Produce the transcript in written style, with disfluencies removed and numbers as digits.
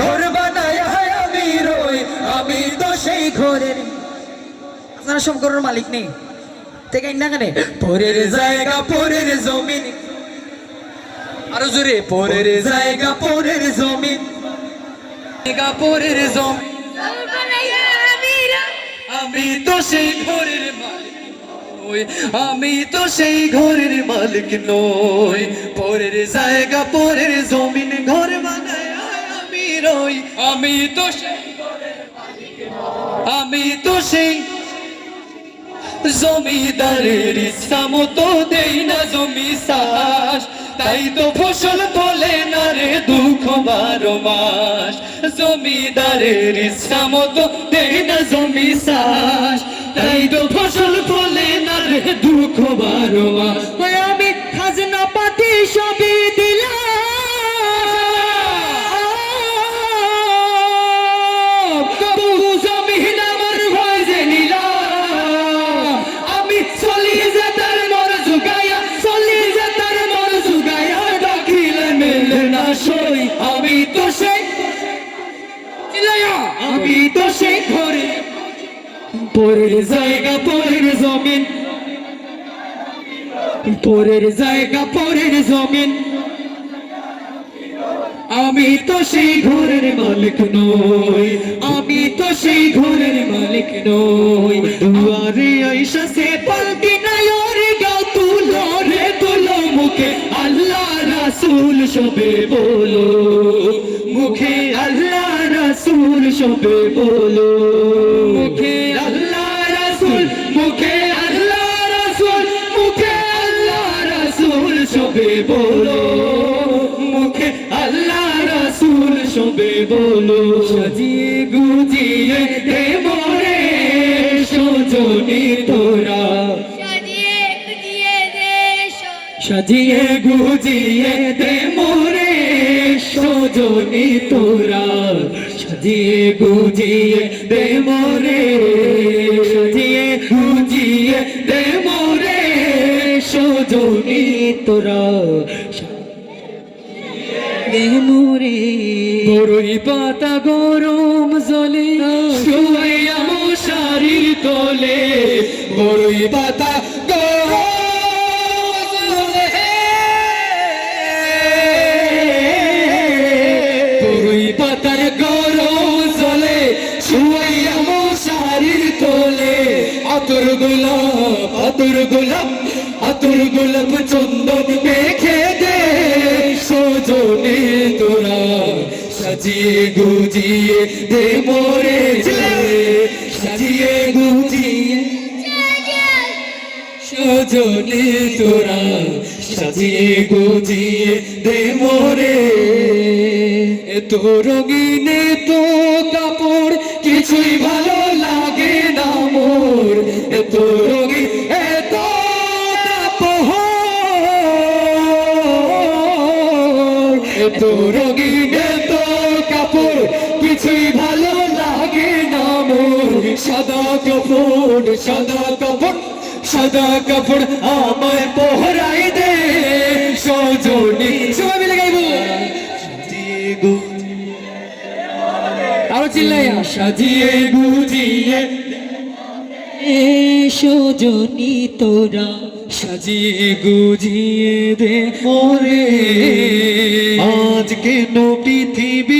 ঘর বানায় আমি রই, আমি তো সেই ঘরের। আপনারা সব ঘরের মালিক নেই থেকে না কেন? পরের জায়গা পরের জমিন, আরো জোরে, পরের জায়গা পরের জমিন, পরের জমিন, আমি তো সেই ঘরের মালিক নই, আমি তো সেই ঘরের মালিক নই। পরের জায়গা পরের জমিন, ঘর বানায় আমি রই, আমি তো সেই ঘরের মালিক নই, আমি তো সেই। জমিদারের ইচ্ছা মতো দেই না জমি চাষ, তাই তো ফসল ফলে না রে দুঃখ 12 মাস। জমিদারের ইচ্ছা মতো দেই না জমি চাষ, তাই তো ফসল ফলে না রে দুঃখ 12 মাস। আমি খাজনা পাতি সবই দিলাম, তবু জমিন আমার ভয় যে নিলাম। আমি চলি যে তার মর জুগাইয়া, চলি যে তার মর জুগাইয়া, ডাকিলে মেলে না সই, আমি তো সেই, আমি তো সেই ঘরে। পরের জায়গা পরের জমিন, পরের জায়গা পরের জমিন, আমি তো সেই ঘরের মালিক নই, আমি তো সেই ঘরের মালিক নই। দুয়ারে আইসা সে পালকি নাই ওরে গাও তুলো রে তুলো, মুখে আল্লাহ রাসূল সবে বলো, মুখে আল্লাহ রাসূল সবে বলো, মুখে আল্লাহ রাসূল, মুখে আল্লাহ রাসূল, মুখে আল্লাহ রাসূল সবে বলো, মুখে আল্লাহ রাসূল সবে বলো। সাজিয়ে গুজিয়ে দে মোরে সজনী তোরা, সাজিয়ে গুজিয়ে দে মোরে সজনী তোরা, সাজিয়ে গুজিয়ে দে মোরে, সাজিয়ে গুজিয়ে দে মোরে সজনী তোরা, মোরে। বড়ই পাতা গরম জলে শুয়াইয়া মশারির তলে, বড়ই পাতা গরম জলে, বড়ই পাতার গরম জলে শুয়াইয়া মশারির তলে। আতর গোলাপ, আতর গোলাপ, আতর গোলাপ চন্দন মেখে দে সজনী তোরা, সাজিয়ে গুজিয়ে দে মোরে, সাজিয়ে গুজিয়ে সজনী তোরা, সাজিয়ে গুজিয়ে দে মোরে। এত রঙিন তো কাপড় কিছুই ভালো লাগে না মোর, এত রঙিন এত এত রঙিন এত কাপড় কিছুই ভালো লাগে না মোর। সাদা কাপড়, সাদা কাপড়, সাদা কাপড় আমায় পহরাই দে সজনী। সবাই মিলে গাইবো, আরো চিল্লাইয়া, সাজিয়ে গুজিয়ে সজনী তোরা, সাজিয়ে গুজিয়ে দে মোরে। আজ কেন পৃথিবী